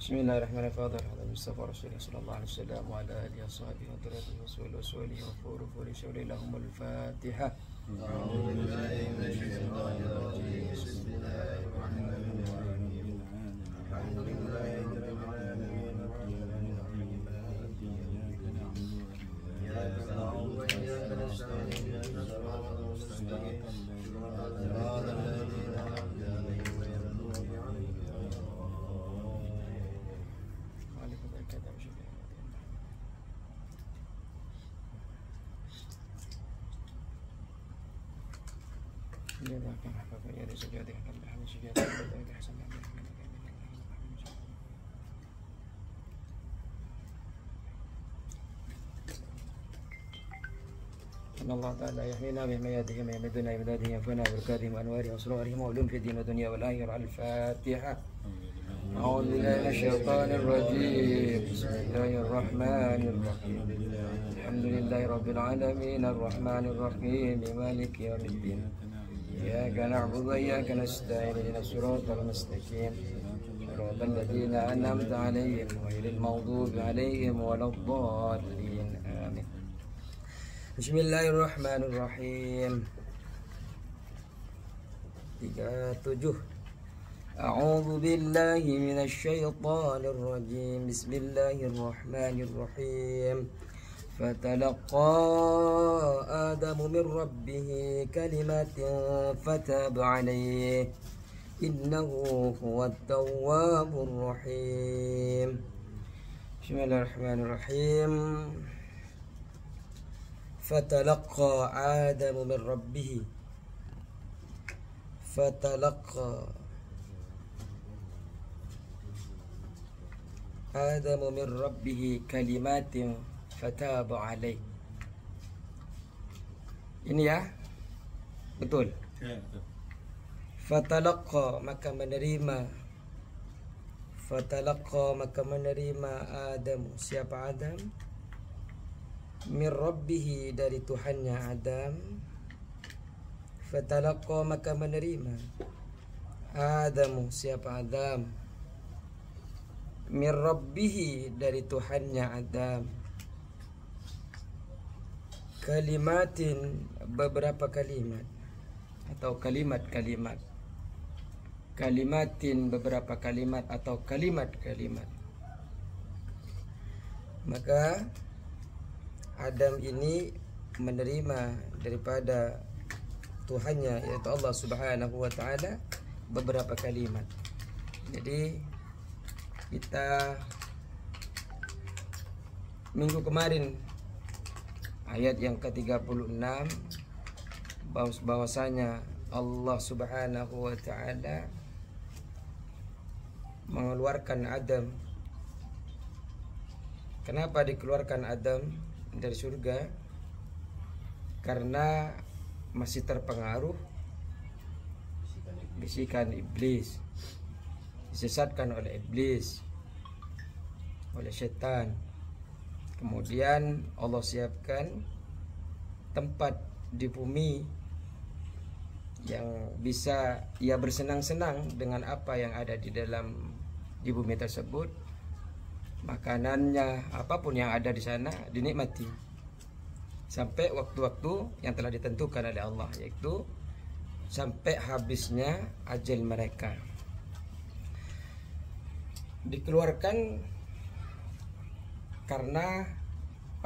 Bismillahirrahmanirrahim. Ala Mustafa Rasulullah sallallahu alaihi wasallam wa ala alihi washabihi wa tabi'in rasul wa salihi wa furu lahumul Fatihah. A'udzu billahi minasyaitonir rajim. Bismillahirrahmanirrahim. Alhamdulillahirabbil alamin. Iyyaka na'budu wa iyyaka nasta'in. Ihdinas siratal mustaqim. Siratal ladzina an'amta 'alaihim ghairil maghdubi 'alaihim Allah Ta'ala yahmina bihmayatihi wa yamiduna ibadatihi yafuna berkatihim anwari asrarihim wa ulum fi din wa dunya wal akhirah. Al-Fatihah. A'udzu billahi minasyaitonir rajim. Bismillahirrahmanirrahim. Alhamdulillahi rabbil alamin arrahmanir rahim maliki yaumiddin. Iyyaka na'budu wa iyyaka nasta'in ihdinas siratal mustaqim. Siratal ladzina an'amta 'alaihim ghairil maghdubi 'alaihim waladdallin. Amin. Bismillahirrahmanirrahim. 37. A'udzu billahi minasy syaithanir rajim. Bismillahirrahmanirrahim. Fatalaqa Adamu min rabbih kalimatin fataba alaihi innahu huwat tawwabur rahim. Bismillahirrahmanirrahim. Fatalaqa Adamu min rabbih. Fatalaqa Adamu min rabbih kalimatin fataba alaih. Ini ya, betul. Fatalaqa maka menerima. Fatalaqa maka menerima Adam. Siapa Adam? Min rabbihi dari Tuhannya Adam. Fatalaqa maka menerima Adam. Siapa Adam? Min rabbihi dari Tuhannya Adam. Kalimatin beberapa kalimat atau kalimat-kalimat. Kalimatin beberapa kalimat atau kalimat-kalimat. Maka Adam ini menerima daripada Tuhannya yaitu Allah Subhanahu wa taala beberapa kalimat. Jadi kita minggu kemarin ayat yang ke-36 bahwasanya Allah Subhanahu wa taala mengeluarkan Adam. Kenapa dikeluarkan Adam dari surga? Karena masih terpengaruh bisikan iblis, disesatkan oleh iblis, oleh setan. Kemudian Allah siapkan tempat di bumi yang bisa ia bersenang-senang dengan apa yang ada di bumi tersebut. Makanannya, apapun yang ada di sana dinikmati sampai waktu-waktu yang telah ditentukan oleh Allah, yaitu sampai habisnya ajal mereka. Dikeluarkan karena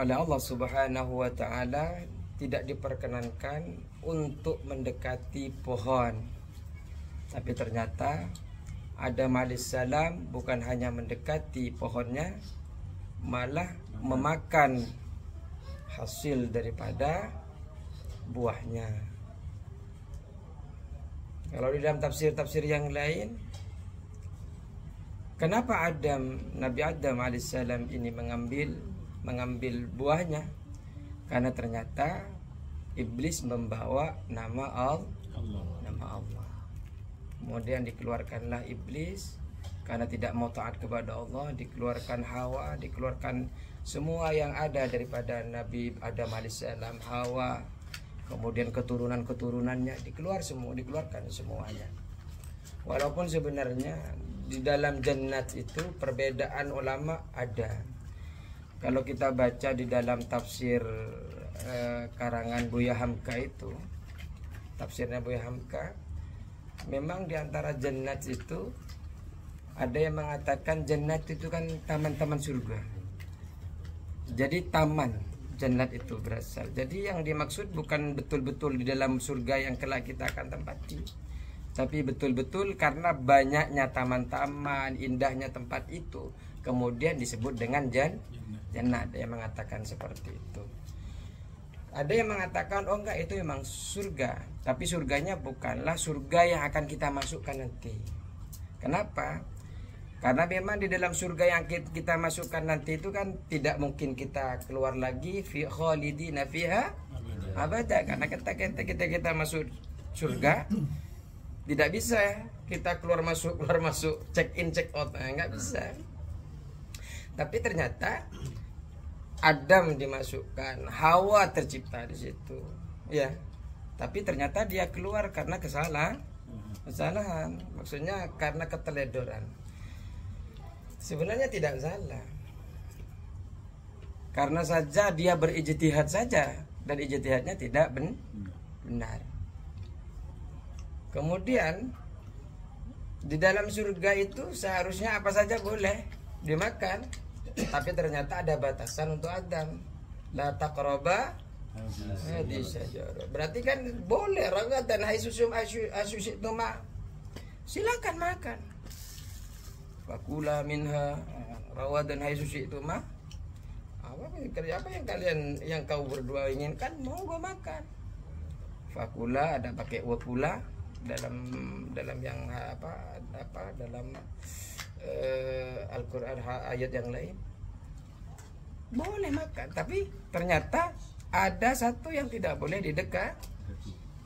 oleh Allah Subhanahu wa taala tidak diperkenankan untuk mendekati pohon. Tapi ternyata Adam alaihissalam bukan hanya mendekati pohonnya, malah memakan hasil daripada buahnya. Kalau di dalam tafsir-tafsir yang lain, kenapa Nabi Adam alaihissalam ini mengambil buahnya? Karena ternyata iblis membawa nama Allah. Kemudian dikeluarkanlah iblis karena tidak mau taat kepada Allah. Dikeluarkan Hawa, dikeluarkan semua yang ada daripada Nabi Adam alaihissalam, Hawa, kemudian keturunan-keturunannya dikeluarkan semuanya. Walaupun sebenarnya di dalam jannat itu perbedaan ulama ada. Kalau kita baca di dalam tafsir karangan Buya Hamka itu, tafsirnya Buya Hamka, memang di antara jannat itu ada yang mengatakan jannat itu kan taman-taman surga. Jadi taman jannat itu berasal. Jadi yang dimaksud bukan betul-betul di dalam surga yang kelak kita akan tempati, tapi betul-betul karena banyaknya taman-taman, indahnya tempat itu, kemudian disebut dengan jannah. Ada yang mengatakan seperti itu. Ada yang mengatakan oh enggak, itu memang surga, tapi surganya bukanlah surga yang akan kita masukkan nanti. Kenapa? Karena memang di dalam surga yang kita masukkan nanti itu kan tidak mungkin kita keluar lagi, fi khalidina fiha abada. Karena kita masuk surga tidak bisa kita keluar masuk check in check out, nggak bisa. Tapi ternyata Adam dimasukkan, Hawa tercipta di situ, ya. Tapi ternyata dia keluar karena kesalahan. Maksudnya karena keteledoran. Sebenarnya tidak salah. Karena saja dia berijtihad saja dan ijtihadnya tidak benar. Kemudian di dalam surga itu seharusnya apa saja boleh dimakan, tapi ternyata ada batasan untuk Adam. La taqraba hadhihi syajarah. Berarti kan boleh ragadan haitsu asyusitum, silakan makan. Fakula minha rawadan haitsu syi'tum. Apa yang kau berdua inginkan, monggo makan. Fakula ada pakai wakula dalam yang dalam Al-Quran ayat yang lain. Boleh makan, tapi ternyata ada satu yang tidak boleh didekat.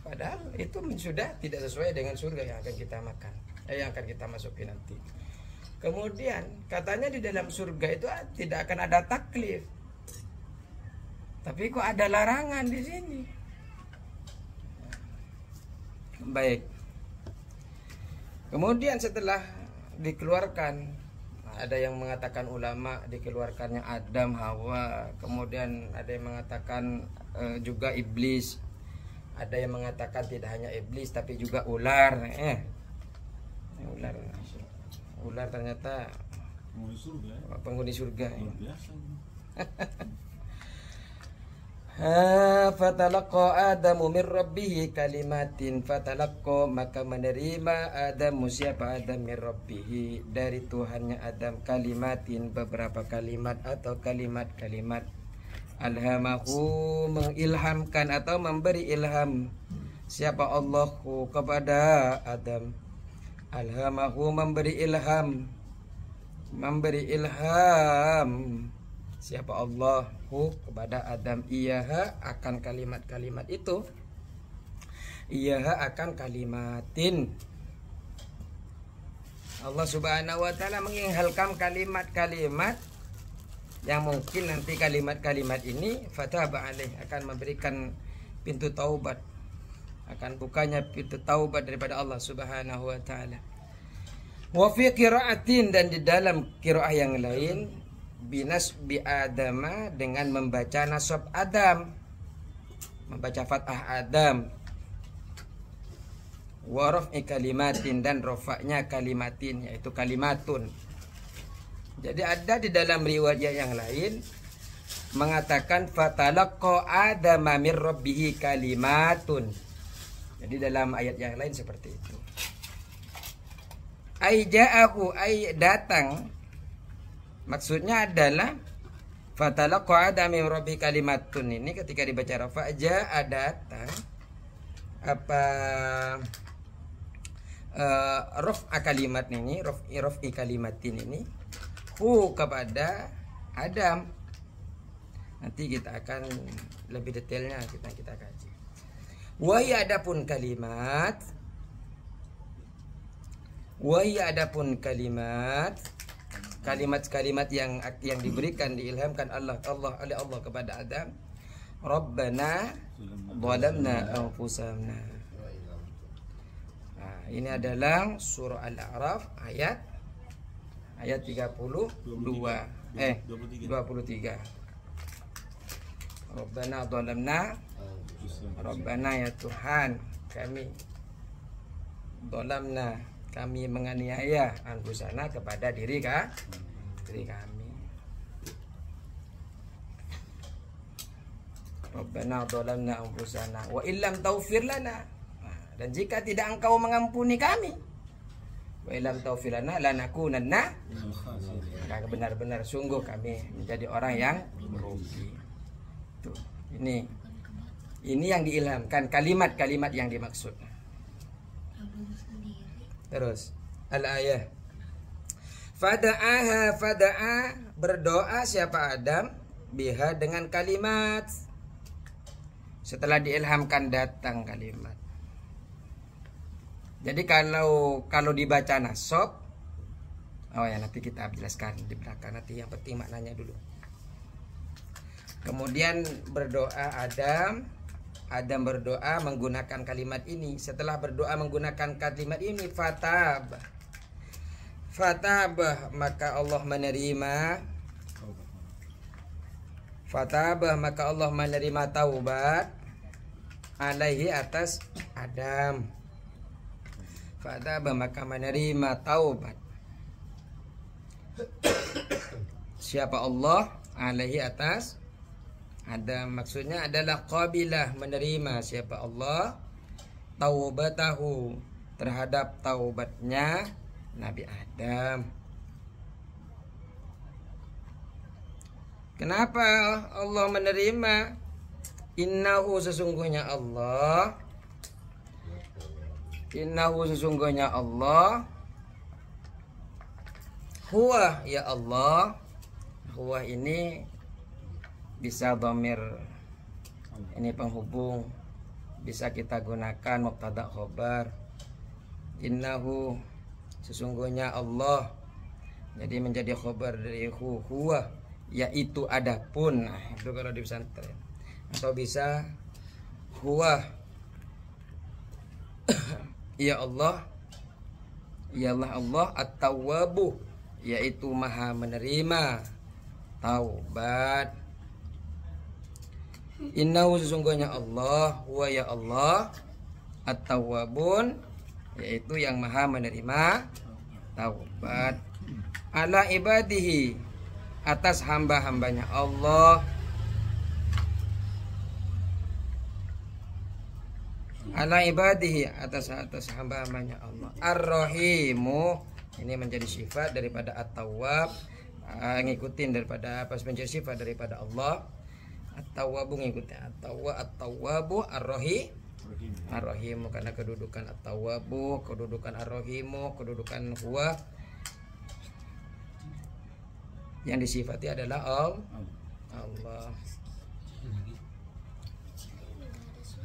Padahal itu sudah tidak sesuai dengan surga yang akan kita makan, yang akan kita masuki nanti. Kemudian katanya di dalam surga itu tidak akan ada taklif. Tapi kok ada larangan di sini? Baik. Kemudian setelah dikeluarkan, ada yang mengatakan ulama dikeluarkannya Adam, Hawa. Kemudian ada yang mengatakan juga iblis. Ada yang mengatakan tidak hanya iblis tapi juga ular. Ular ternyata penghuni surga. Fatalaqa Adamu min rabbih kalimatin, fatalaqa maka menerima Adam, siapa Adam, min rabbih dari Tuhannya Adam, kalimatin beberapa kalimat atau kalimat-kalimat. Alhamahu mengilhamkan atau memberi ilham siapa Allahu kepada Adam. Alhamahu memberi ilham siapa Allahu kepada Adam, iyaha akan kalimat-kalimat itu, iyaha akan kalimatin. Allah Subhanahu wa taala mengilhamkan kalimat-kalimat yang mungkin nanti kalimat-kalimat ini fataba alaih akan memberikan pintu taubat, akan bukanya pintu taubat daripada Allah Subhanahu wa taala. Wa fi qiraatin, dan di dalam qiraah yang lain binas bi Adama dengan membaca nasab Adam, membaca fathah Adam. Wa raf'i kalimatin, dan rafa'nya kalimatin yaitu kalimatun. Jadi ada di dalam riwayat yang lain mengatakan fatalaqqa Adama mir rabbih kalimatun. Jadi dalam ayat yang lain seperti itu. Ai ja'ahu, ai datang, maksudnya adalah fatalaqqa Adama mir rabbih kalimatun. Ini ketika dibaca rafa ja'a datang apa raf'a kalimat ini, raf'i kalimatin ini kepada Adam. Nanti kita akan lebih detailnya kita kaji. Wahai adapun kalimat, kalimat-kalimat yang diberikan, diilhamkan oleh Allah kepada Adam. Rabbana zalamna anfusana. Nah, ini adalah surah Al-A'raf ayat ayat 23. Rabbana dhalamna, Rabbana ya Tuhan kami, dhalamna kami menganiaya anfusana kepada diri kami. Rabbana dhalamna anfusana wa illam taghfir lana, dan jika tidak engkau mengampuni kami, wa illam taghfir lana lanakunanna, maka benar-benar sungguh kami menjadi orang yang merugi. Tuh, ini yang diilhamkan, kalimat-kalimat yang dimaksud. Terus al-ayah, fada'a berdoa siapa Adam biha dengan kalimat. Setelah diilhamkan datang kalimat. Jadi kalau dibaca nasab, oh ya nanti kita jelaskan di belakang, nanti yang penting maknanya dulu. Kemudian berdoa Adam berdoa menggunakan kalimat ini. Setelah berdoa menggunakan kalimat ini, fatabah maka Allah menerima. Fatabah maka Allah menerima taubat alaihi atas Adam. Fatabah maka menerima taubat siapa Allah alaihi atas Adam. Maksudnya adalah qabilah menerima siapa Allah taubatahu terhadap taubatnya Nabi Adam. Kenapa Allah menerima? Innahu sesungguhnya Allah huwa ya Allah. Huwa ini bisa dhamir, ini penghubung, bisa kita gunakan mubtada khobar. Innahu sesungguhnya Allah, jadi menjadi khobar dari huwa, yaitu adapun. Nah, itu kalau di pesantren. Atau bisa huwa ya Allah, ialah Allah at-tawwabu, yaitu maha menerima taubat. Innahu sesungguhnya Allah, huwa ya Allah at-tawwabun, yaitu yang maha menerima taubat. Ala ibadihi atas hamba-hambanya Allah. Ala ibadihi atas hamba-hambanya Allah. Ar-Rahimu ini menjadi sifat daripada At-Tawwab, ngikutin daripada apa menjadi sifat daripada Allah. At-Tawwabu ngikutin At-Tawwabu Ar-Rahimu karena kedudukan At-Tawwabu, kedudukan Ar-Rahimu, kedudukan huwa yang disifati adalah Allah.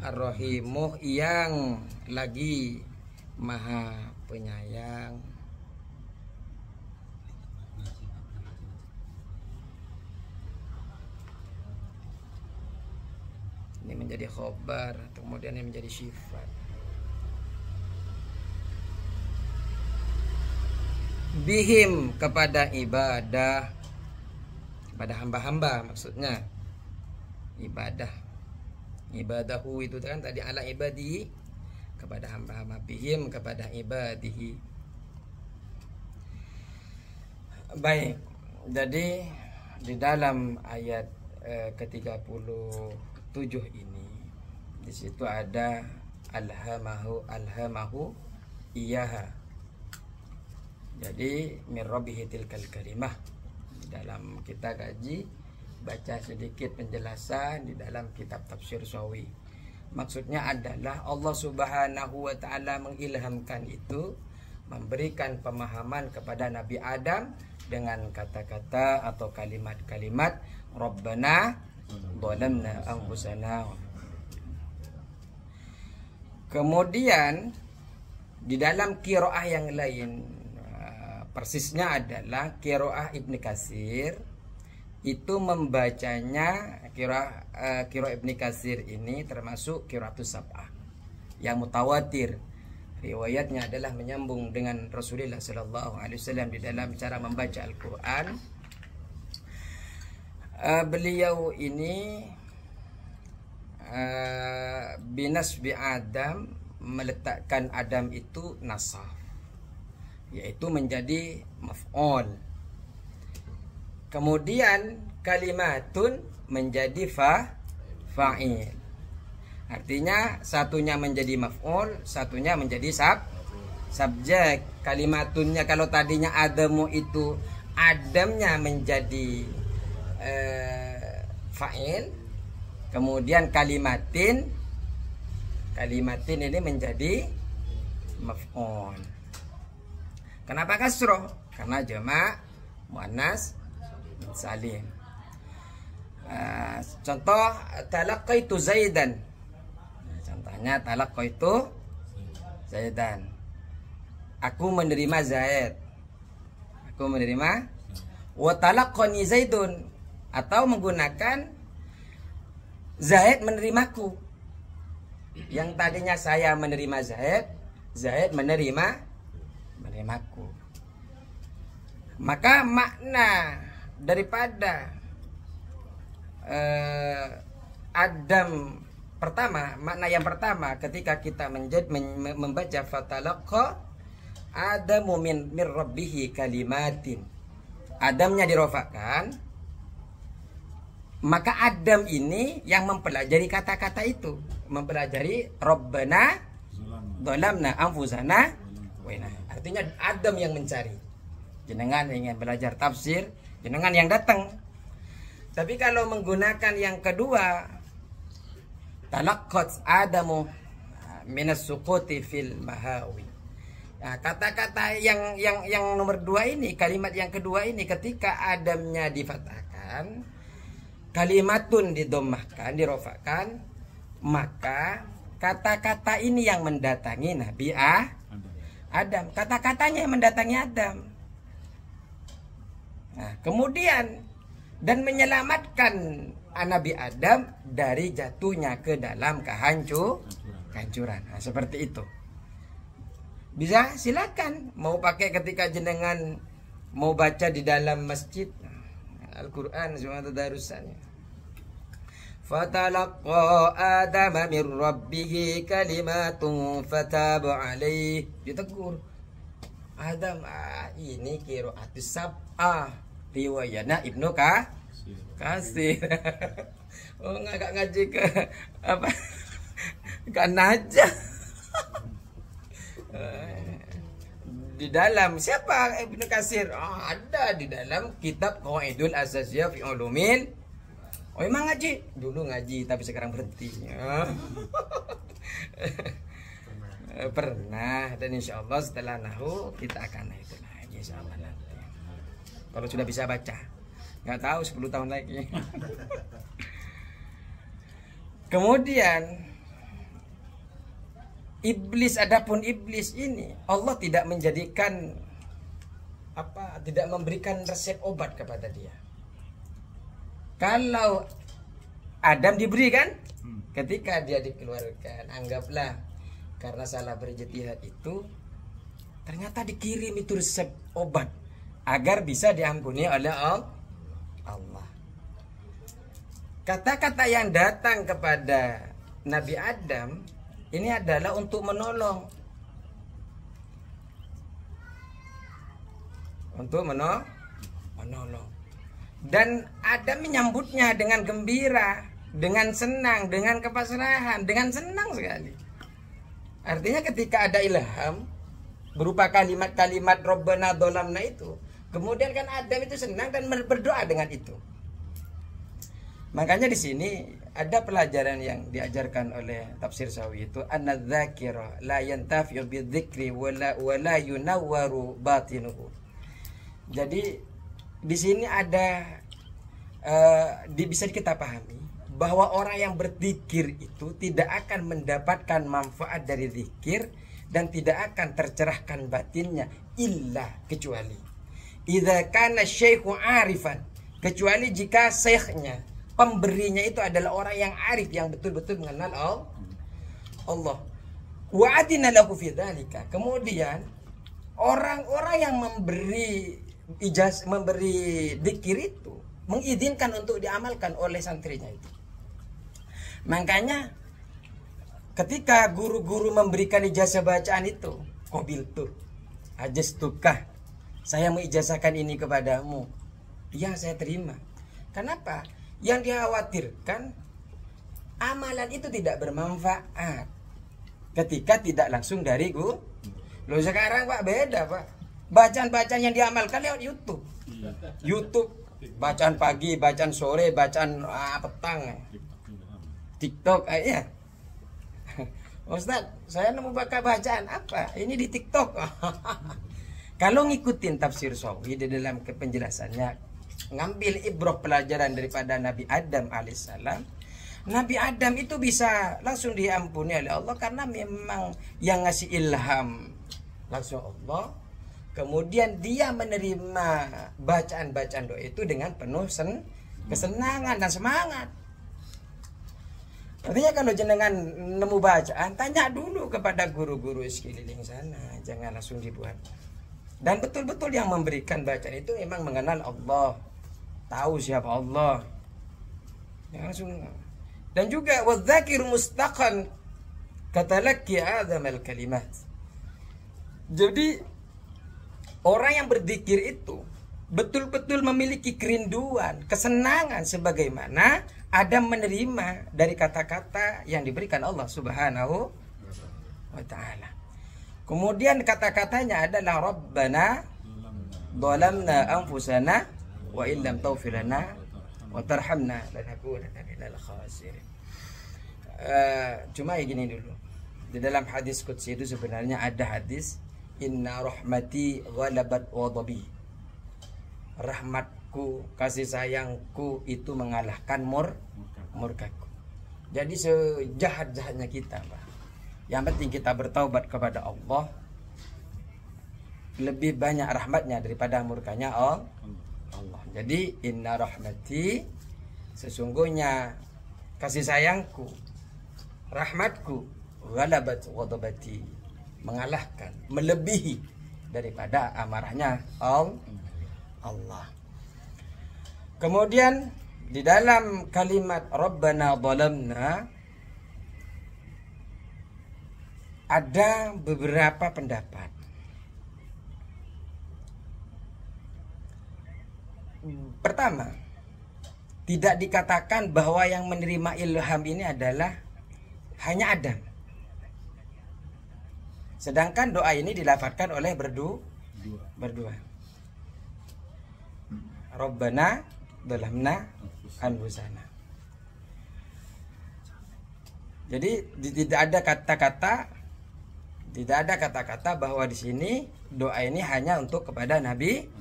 Ar-Rahimu yang lagi maha penyayang. Ini menjadi khobar, kemudian ini menjadi sifat. Bihim kepada ibadah, kepada hamba-hamba maksudnya. Ibadahu itu kan tadi ala ibadi, kepada hamba-hamba. Bihim kepada ibadihi. Baik, jadi di dalam ayat ke-37 ini, di situ ada alhamahu iyaha. Jadi min rabbihi tilkal kalimah. Di dalam kita kaji baca sedikit penjelasan di dalam kitab tafsir Sawi. Maksudnya adalah Allah Subhanahu wa taala mengilhamkan itu, memberikan pemahaman kepada Nabi Adam dengan kata-kata atau kalimat-kalimat Rabbana dhalamna anfusana. Kemudian di dalam qiraah yang lain, persisnya adalah qiraah Ibnu Katsir, itu membacanya qiraah Ibnu Katsir ini termasuk qiraatus sab'ah yang mutawatir. riwayatnya adalah menyambung dengan Rasulullah sallallahu alaihi wasallam di dalam cara membaca Al-Qur'an. Beliau ini binasbi Adam, meletakkan Adam itu nasab, yaitu menjadi maf'ul. Kemudian kalimatun menjadi fa'il. Artinya satunya menjadi maf'ul, satunya menjadi subjek. Kalimatunnya kalau tadinya Adamu itu Adamnya menjadi fa'il, kemudian kalimatin ini menjadi maf'ul. Kenapa kasroh? Karena jamak muannas salim. Contoh talaqaitu Zaidan. Contohnya talaqaitu Zaidan. Aku menerima Zaid. Aku menerima. Wa talaqani Zaidun, atau menggunakan Zaid menerimaku. Yang tadinya saya menerima Zaid, Zaid menerimaku. Maka makna daripada Adam pertama, makna yang pertama ketika kita membaca fatalaqa Adamu min rabbihi kalimatin, Adamnya dirofakkan, maka Adam ini yang mempelajari kata-kata itu, mempelajari Rabbana dhalamna anfusana. Artinya Adam yang mencari. Jenengan ingin belajar tafsir, jenengan yang datang. Tapi kalau menggunakan yang kedua, talaqqat Adamu minas suquti fil mahawi. Nah, kata-kata yang nomor dua ini, kalimat yang kedua ini, ketika Adamnya difathahkan, kalimatun didommahkan, dirofakkan, maka kata-kata ini yang mendatangi Nabi Adam. Kata-katanya yang mendatangi Adam. Nah, kemudian dan menyelamatkan Nabi Adam dari jatuhnya ke dalam kehancuran. Nah, seperti itu. Bisa silakan mau pakai ketika jenengan mau baca di dalam masjid Al-Quran semua tadarusannya. Fatalaqa Adama min rabbihi kalimatun fataba alaih. Ditegur Adam, ini qiraatus sab'ah, riwayatnya Ibnu Katsir. Oh, nggak ngaji ke apa? Kan aja. Di dalam siapa Ibnu Katsir? Ada di dalam kitab Qawaidul Asasiyah fi Ulumil. Oh, emang ngaji? Dulu ngaji tapi sekarang berhenti. Pernah, dan insya Allah setelah nahu kita akan itu lagi insya Allah nanti. Kalau sudah bisa baca, nggak tahu 10 tahun lagi. Kemudian iblis, adapun iblis ini Allah tidak menjadikan tidak memberikan resep obat kepada dia. Kalau Adam diberi kan, ketika dia dikeluarkan, anggaplah karena salah berijtihad itu ternyata dikirim itu resep obat agar bisa diampuni oleh Allah. Kata-kata yang datang kepada Nabi Adam ini adalah untuk menolong. Untuk menolong. Dan Adam menyambutnya dengan gembira, dengan senang, dengan kepasrahan, dengan senang sekali. Artinya ketika ada ilham berupa kalimat-kalimat Rabbana dhalamna itu, kemudian kan Adam itu senang dan berdoa dengan itu. Makanya di sini ada pelajaran yang diajarkan oleh Tafsir Sawi itu, an-dzakira la yantafi'u bidzikri wala yunawwaru batinuhu. Jadi di sini ada bisa kita pahami bahwa orang yang berzikir itu tidak akan mendapatkan manfaat dari zikir dan tidak akan tercerahkan batinnya illa kecuali idza kana syaikhu arifan, kecuali jika syekhnya, pemberinya itu adalah orang yang arif, yang betul-betul mengenal Allah. Wa adina lahu fi dzalika. Kemudian orang-orang yang memberi ijazah, memberi dzikir itu mengizinkan untuk diamalkan oleh santrinya itu. Makanya ketika guru-guru memberikan ijazah bacaan itu, qabil tuh, ajastukah, saya mengijazahkan ini kepadamu. Iya, saya terima. Kenapa? Yang dikhawatirkan amalan itu tidak bermanfaat ketika tidak langsung dari guru. Loh sekarang Pak beda Pak. Bacaan-bacaan yang diamalkan lewat YouTube. YouTube, bacaan pagi, bacaan sore, bacaan petang. TikTok, ya. Ustaz, saya nemu bacaan apa? Ini di TikTok. Kalau ngikutin tafsir Sawi di dalam penjelasannya, ngambil ibrah pelajaran daripada Nabi Adam alaihissalam. Nabi Adam itu bisa langsung diampuni oleh Allah karena memang yang ngasih ilham langsung Allah. Kemudian dia menerima bacaan-bacaan doa itu dengan penuh kesenangan dan semangat. Artinya kalau jenengan nemu bacaan, tanya dulu kepada guru-guru sekeliling sana, jangan langsung dibuat. Dan betul-betul yang memberikan bacaan itu memang mengenal Allah, tahu siapa Allah. Jangan langsung. Dan juga wadzakir mustaqan katalaki adam al-kalimat. Jadi orang yang berzikir itu betul-betul memiliki kerinduan, kesenangan sebagaimana Adam menerima dari kata-kata yang diberikan Allah Subhanahu wa taala. Kemudian kata-katanya adalah Rabbana dhalamna anfusana wa illam taghfir lana wa tarhamna lanakunanna minal khasirin. Cuma gini dulu. Di dalam hadis qudsi itu sebenarnya ada hadis inna rahmati ghalabat ghadabi. Rahmatku, kasih sayangku itu mengalahkan murkaku. Jadi sejahat-jahatnya kita, Pak, yang penting kita bertaubat kepada Allah, lebih banyak rahmatnya daripada murkanya Allah. Jadi inna rahmati, sesungguhnya kasih sayangku, rahmatku, ghalabat ghadabati, mengalahkan, melebihi daripada amarahnya Allah. Kemudian di dalam kalimat Rabbana dhalamna ada beberapa pendapat. Pertama, tidak dikatakan bahwa yang menerima ilham ini adalah hanya Adam. Sedangkan doa ini dilafadzkan oleh berdua. Rabbana dhalamna anfusana. Jadi tidak ada kata-kata bahwa di sini doa ini hanya untuk kepada Nabi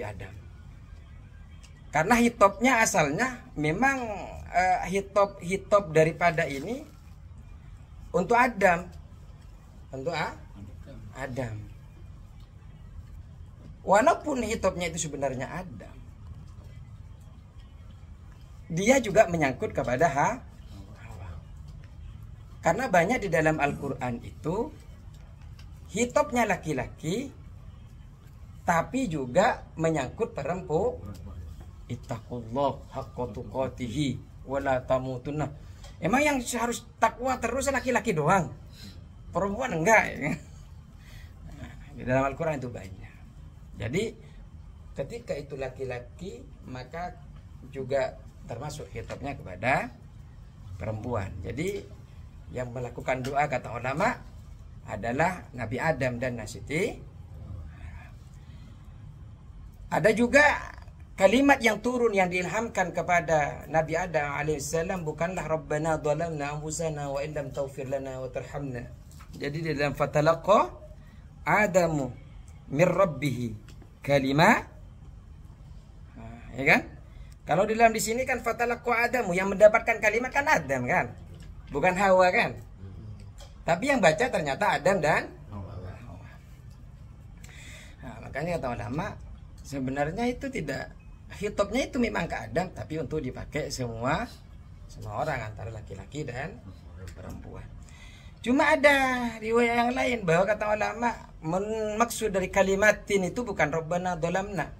Adam. Karena hitopnya asalnya memang hitop daripada ini untuk Adam. Untuk Adam. Walaupun hitopnya itu sebenarnya Adam, dia juga menyangkut kepada Hawa. Karena banyak di dalam Al-Quran itu hitopnya laki-laki, tapi juga menyangkut perempuan. Ittaqullah haqqa tuqatihi wa la tamutunna. Emang yang harus takwa terus laki-laki doang? Perempuan enggak? Di dalam Al-Quran itu banyak. Jadi ketika itu laki-laki, maka juga termasuk hitopnya kepada perempuan. Jadi yang melakukan doa kata ulama adalah Nabi Adam dan Siti. Ada juga kalimat yang turun yang diilhamkan kepada Nabi Adam alaihissalam bukanlah Rabbana dhalamna anfusana wa illam taghfir lana wa tarhamna. Jadi di dalam fatalaqa Adamu min rabbih kalimah, ya kan? Kalau di dalam di sini kan fatalaqa Adamu, yang mendapatkan kalimat kan Adam kan, bukan Hawa kan? Tapi yang baca ternyata Adam dan Hawa. Nah, makanya kata ulama sebenarnya itu tidak, hitopnya itu memang ke Adam, tapi untuk dipakai semua orang antara laki-laki dan perempuan. Cuma ada riwayat yang lain bahwa kata ulama maksud dari kalimatin itu bukan Rabbana dolamna,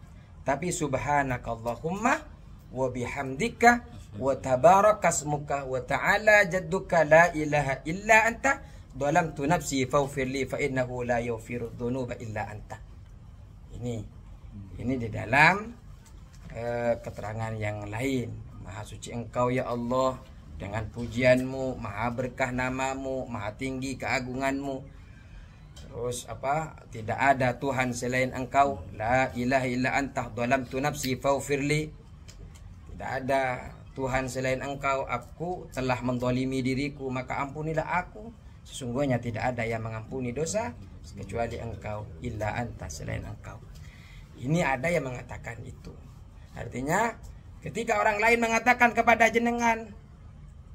tapi subhanakallahumma wa bihamdika wa tabarakasmuka wa ta'ala jadduka la ilaha illa anta dolamtu nafsi faghfirli fa innahu la yaghfiru dzunuba illa anta. Ini di dalam keterangan yang lain. Maha suci Engkau ya Allah, dengan pujianmu, maha berkah namamu, maha tinggi keagunganmu. Terus tidak ada Tuhan selain Engkau, la ilaha illa anta dhalamtu nafsi faghfirli. Tidak ada Tuhan selain Engkau, aku telah mendolimi diriku, maka ampunilah aku. Sesungguhnya tidak ada yang mengampuni dosa kecuali Engkau, illa anta, selain Engkau. Ini ada yang mengatakan itu. Artinya ketika orang lain mengatakan kepada jenengan,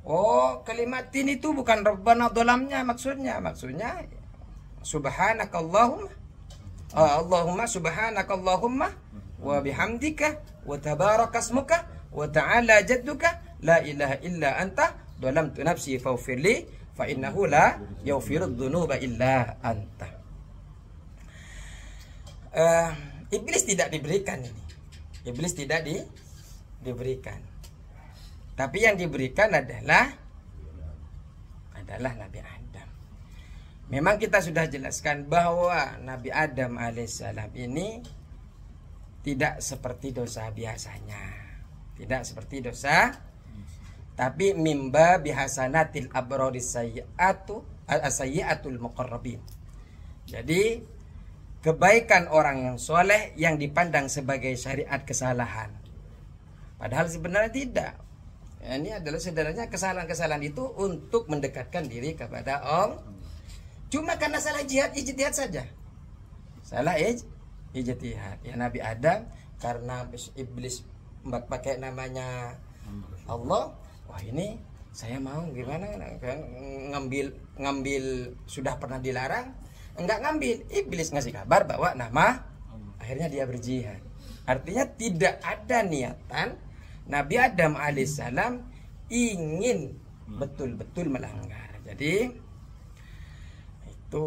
oh kalimatin itu bukan Rabbana dolamnya, maksudnya subhanakallahumma Allahumma subhanakallahumma wa bihamdika wa tabarakasmuka wa ta'ala jadduka la ilaha illa anta dolamtu nafsi faghfirli fa innahu la yaghfiru dzunuba illa anta. Iblis tidak diberikan ini. Iblis tidak diberikan. Tapi yang diberikan adalah Nabi Adam. Memang kita sudah jelaskan bahwa Nabi Adam alaihissalam ini tidak seperti dosa biasanya. Tidak seperti dosa, tapi mimba bihasanatil abroris sayyi'atul muqarrabin. Jadi kebaikan orang yang soleh yang dipandang sebagai syariat kesalahan. Padahal sebenarnya tidak. Ini adalah sebenarnya kesalahan-kesalahan itu untuk mendekatkan diri kepada Allah. Cuma karena salah ijtihad saja. Salah ijtihad. Ya Nabi Adam karena iblis pakai namanya Allah. Wah ini saya mau gimana ngambil sudah pernah dilarang. Enggak ngambil, iblis ngasih kabar bahwa nama, akhirnya dia berjihad. Artinya tidak ada niatan Nabi Adam alaihissalam ingin betul-betul melanggar. Jadi itu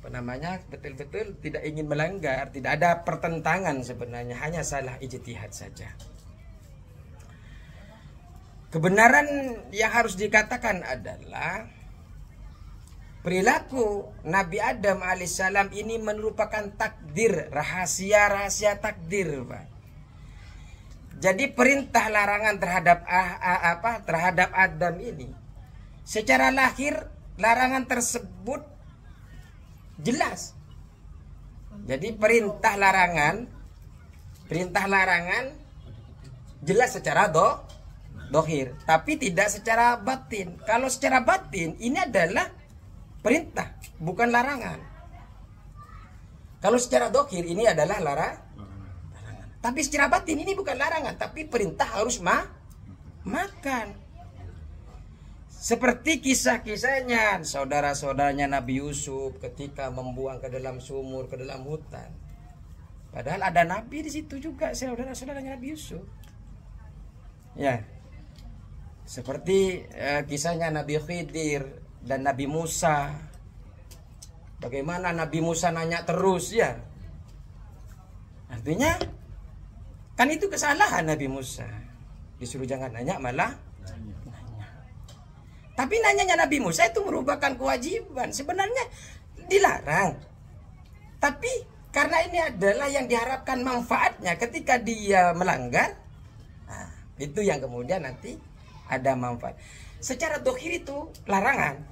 betul-betul tidak ingin melanggar, tidak ada pertentangan sebenarnya, hanya salah ijtihad saja. Kebenaran yang harus dikatakan adalah perilaku Nabi Adam alaihissalam ini merupakan takdir, rahasia takdir, Pak. Jadi perintah larangan terhadap Adam ini secara lahir larangan tersebut jelas. Jadi perintah larangan jelas secara dohir, tapi tidak secara batin. Kalau secara batin ini adalah perintah, bukan larangan. Kalau secara dohir ini adalah larangan. Tapi secara batin ini bukan larangan, tapi perintah harus makan. Seperti kisah-kisahnya saudara-saudaranya Nabi Yusuf ketika membuang ke dalam sumur, ke dalam hutan. Padahal ada Nabi di situ juga, saudara-saudaranya Nabi Yusuf. Ya. Seperti kisahnya Nabi Khidir dan Nabi Musa. Bagaimana Nabi Musa nanya terus ya. Artinya kan itu kesalahan Nabi Musa. Disuruh jangan nanya malah nanya. Tapi nanyanya Nabi Musa itu merupakan kewajiban. Sebenarnya dilarang. Tapi karena ini adalah yang diharapkan manfaatnya ketika dia melanggar. Nah, itu yang kemudian nanti ada manfaat. Secara dohir itu larangan.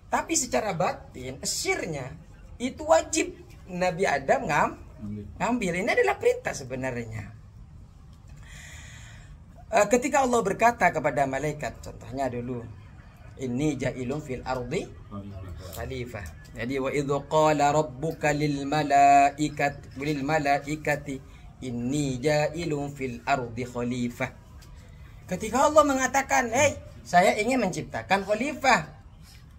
Tapi secara batin, sirnya itu wajib Nabi Adam ngambil. Ini adalah perintah sebenarnya. Ketika Allah berkata kepada malaikat, contohnya dulu, inni ja'ilun fil ardi khalifah. Jadi wa idz qala rabbuka lil malaikati inni ja'ilun fil ardi khalifah. Ketika Allah mengatakan, saya ingin menciptakan khalifah.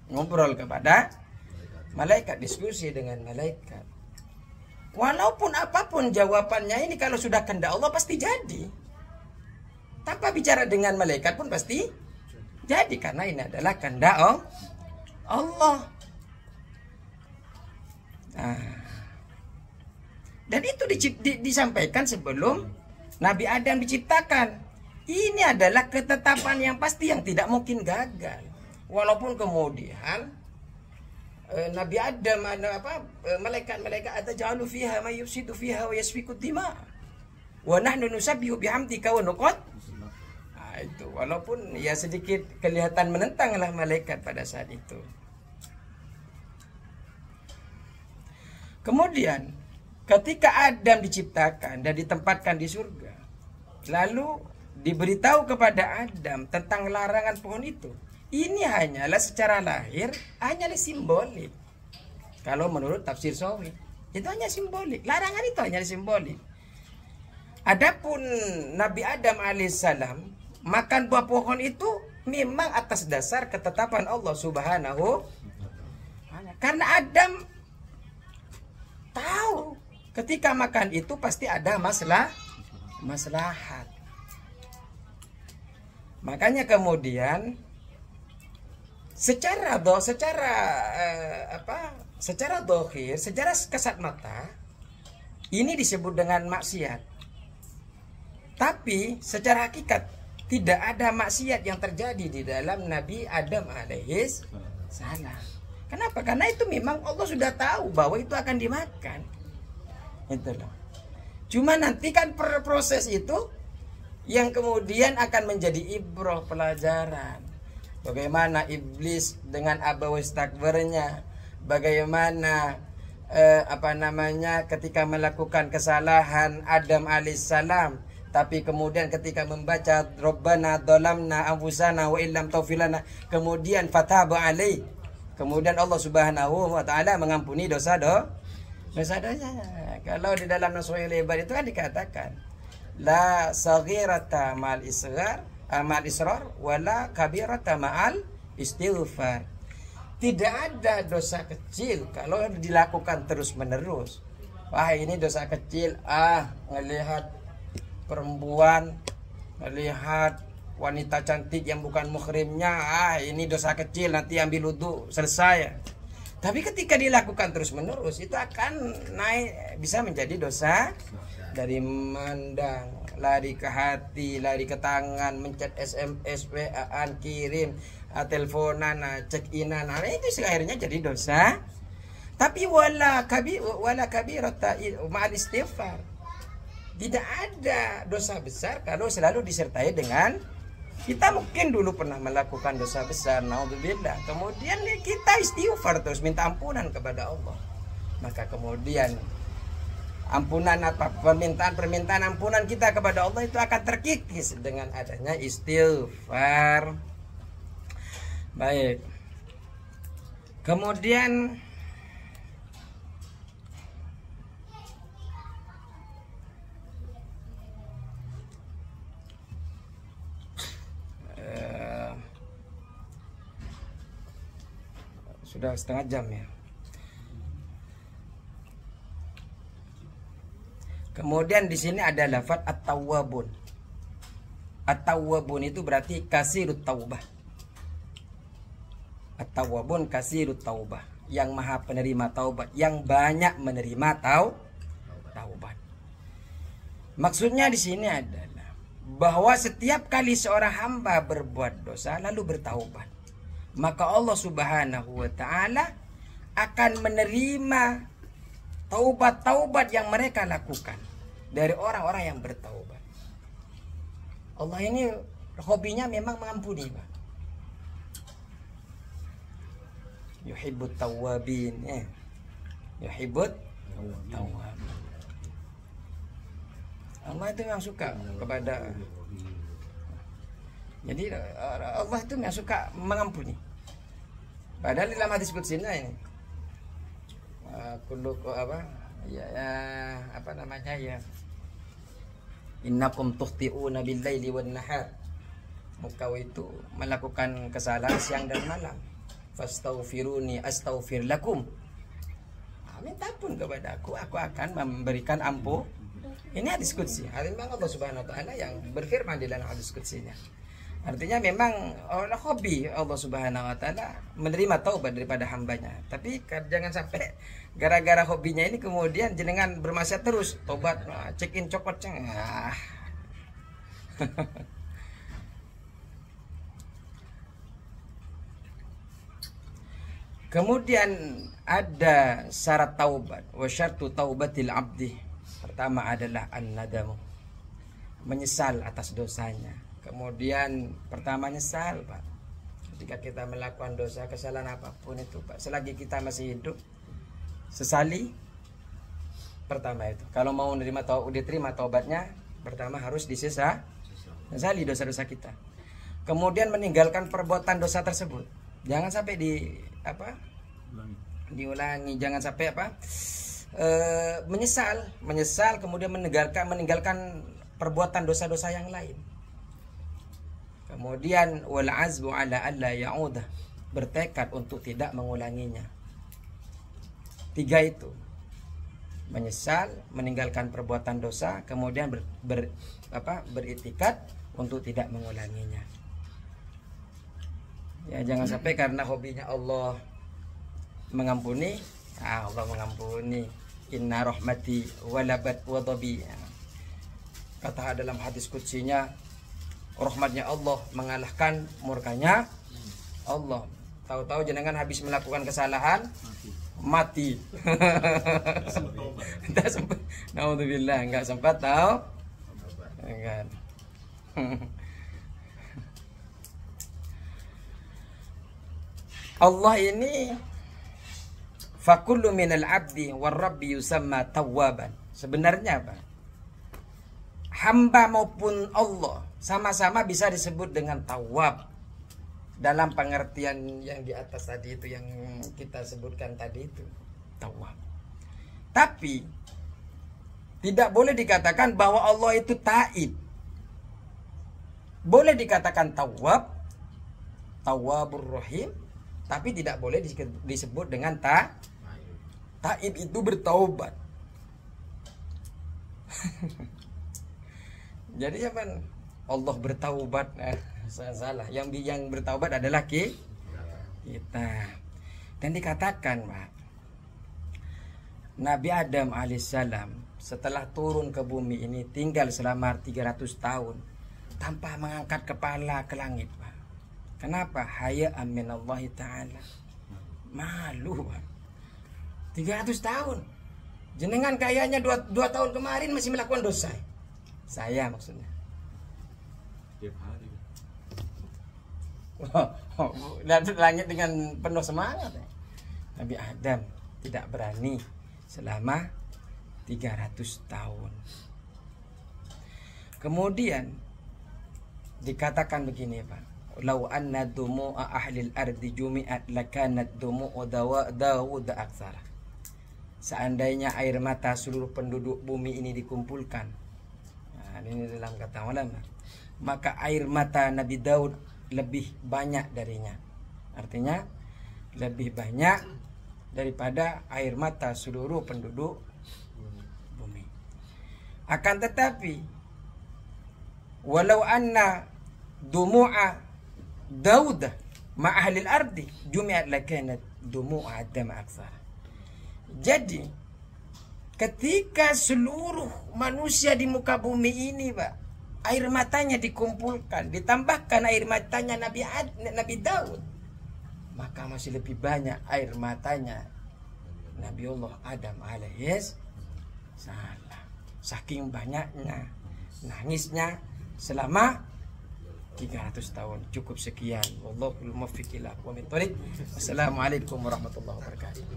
Ngobrol kepada malaikat, diskusi dengan malaikat. Walaupun apapun jawabannya ini, kalau sudah kehendak Allah pasti jadi. Tanpa bicara dengan malaikat pun pasti jadi, karena ini adalah kehendak Allah. Nah, dan itu disampaikan sebelum Nabi Adam diciptakan. Ini adalah ketetapan yang pasti yang tidak mungkin gagal. Walaupun kemudian Nabi Adam malaikat-malaikat atajalu fiha may yufsidu fiha wa yasfiku dima wa nahnu nusabbihu bihamdika wa nuqad. Nah, itu walaupun ya sedikit kelihatan menentanglah malaikat pada saat itu. Kemudian ketika Adam diciptakan dan ditempatkan di surga, lalu diberitahu kepada Adam tentang larangan pohon itu. Ini hanyalah secara lahir, hanyalah simbolik. Kalau menurut tafsir Sawi, itu hanya simbolik. Larangan itu hanya simbolik. Adapun Nabi Adam alaihissalam makan buah pohon itu memang atas dasar ketetapan Allah Subhanahu. Karena Adam tahu ketika makan itu pasti ada maslahat. Makanya kemudian secara dohir, secara kasat mata, ini disebut dengan maksiat. Tapi secara hakikat tidak ada maksiat yang terjadi di dalam Nabi Adam alaihissalam. Kenapa? Karena itu memang Allah sudah tahu bahwa itu akan dimakan. Itulah. Cuma nanti kan proses itu yang kemudian akan menjadi ibrah, pelajaran. Bagaimana iblis dengan aba wastakbarnya, bagaimana ketika melakukan kesalahan Adam alaihissalam, tapi kemudian ketika membaca Rabbana dhalamna anfusana wa illam taghfir, kemudian fataba alaih, kemudian Allah Subhanahu wa taala mengampuni dosa-dosanya. Kalau di dalam Nasuhul Ibad itu kan dikatakan la saghirata mal isghar amal israr wala kabirata ma'al istighfar. Tidak ada dosa kecil kalau dilakukan terus menerus. Wah, ini dosa kecil, ngelihat perempuan, ngelihat wanita cantik yang bukan muhrimnya, ini dosa kecil, nanti ambil wudu, selesai. Tapi ketika dilakukan terus menerus itu akan naik, bisa menjadi dosa. Dari memandang, lari ke hati, lari ke tangan, mencet SMS, WA-an, kirim, teleponan, check inan, itu akhirnya jadi dosa. Tapi wala kabirata ma'al istighfar. Tidak ada dosa besar kalau selalu disertai dengan, kita mungkin dulu pernah melakukan dosa besar, naudzubillah. Kemudian kita istighfar terus, minta ampunan kepada Allah. Maka kemudian ampunan permintaan ampunan kita kepada Allah itu akan terkikis dengan adanya istighfar. Baik. Kemudian sudah setengah jam ya. Kemudian di sini ada lafaz at-tawwabun. At-tawwabun itu berarti kasirut taubah. At-tawwabun kasirut taubah, yang maha penerima taubat, yang banyak menerima taubat. Maksudnya di sini adalah bahwa setiap kali seorang hamba berbuat dosa lalu bertaubat, maka Allah Subhanahu wa taala akan menerima taubat-taubat yang mereka lakukan dari orang-orang yang bertaubat. Allah ini hobinya memang mengampuni, Pak. Yuhibbut tawwabin, yuhibbut tawwabin. Allah itu yang suka kepada, jadi Allah itu yang suka mengampuni. Padahal dalam hadis qudsinya ini innakum tukhti'una bil-laili wan-nahar. Engkau itu melakukan kesalahan siang dan malam. Fastaghfiruni astaghfir lakum. Minta ampun kepada aku akan memberikan ampun. Ini hadis qudsi. Memang Allah Subhanahu wa taala yang berfirman di dalam hadis qudsinya. Artinya memang hobi Allah Subhanahu wa taala menerima taubat daripada hambanya. Tapi jangan sampai gara-gara hobinya ini kemudian jenengan bermaksiat terus. Taubat, check in copot ceng. Kemudian ada syarat taubat. Wa syartu taubatil abdi. Pertama adalah an-nadamu. Menyesal atas dosanya. Kemudian pertama nyesal, Pak. Ketika kita melakukan dosa, kesalahan apapun itu, Pak, selagi kita masih hidup, sesali. Pertama itu. Kalau mau diterima taubatnya, pertama harus sesali dosa-dosa kita. Kemudian meninggalkan perbuatan dosa tersebut. Jangan sampai diulangi. Jangan sampai menyesal kemudian meninggalkan perbuatan dosa-dosa yang lain. Kemudian wal azbu ala alla ya'udah, bertekad untuk tidak mengulanginya. 3 itu. Menyesal, meninggalkan perbuatan dosa, kemudian beriktikad untuk tidak mengulanginya. Ya, jangan sampai karena hobinya Allah mengampuni, Allah mengampuni. Inna rahmati walabat wadabi. Kata dalam hadis qudsinya, rahmatnya Allah mengalahkan murkanya Allah. Tahu-tahu jenengan habis melakukan kesalahan mati. Enggak sempat. Naudzubillah, enggak sempat tahu. Enggak. Allah ini fakullu minal abdi warabbi yusamma tawwaban. Sebenarnya apa? Hamba maupun Allah sama-sama bisa disebut dengan tawwab dalam pengertian yang di atas tadi itu, yang kita sebutkan tadi itu, tawwab. Tapi tidak boleh dikatakan bahwa Allah itu taib. Boleh dikatakan tawwab, tawwabur rahim, tapi tidak boleh disebut dengan taib itu bertaubat. Jadi apa? Allah bertaubat, salah. Yang bertaubat adalah kita. Dan dikatakan, Pak, Nabi Adam alaihissalam setelah turun ke bumi ini tinggal selama 300 tahun tanpa mengangkat kepala ke langit, Pak. Kenapa? Haya'an minallahi ta'ala. Malu, Pak. 300 tahun. Jenengan kayaknya 2 tahun kemarin masih melakukan dosa. Saya maksudnya. Tiap hari. Langit dengan penuh semangat. Nabi Adam tidak berani selama 300 tahun. Kemudian dikatakan begini, Pak. Lau anna dumu'a ahlil ardi jumi'at lakanat dumu'u Dawud aktsar. Seandainya air mata seluruh penduduk bumi ini dikumpulkan, nah, ini dalam kata ulama, maka air mata Nabi Daud lebih banyak darinya. Artinya lebih banyak daripada air mata seluruh penduduk bumi. Akan tetapi walau anna dumu'a Daud ma ahlil ardi jumi'at lakanat dumu'a Adam aktsar. Jadi ketika seluruh manusia di muka bumi ini, Pak, air matanya dikumpulkan, ditambahkan air matanya Nabi Daud, maka masih lebih banyak air matanya Nabiullah Adam alaihis salam. Saking banyaknya nangisnya selama 300 tahun. Cukup sekian. Wallahul muwaffiq ila aqwamit thoriq. Wassalamualaikum warahmatullahi wabarakatuh.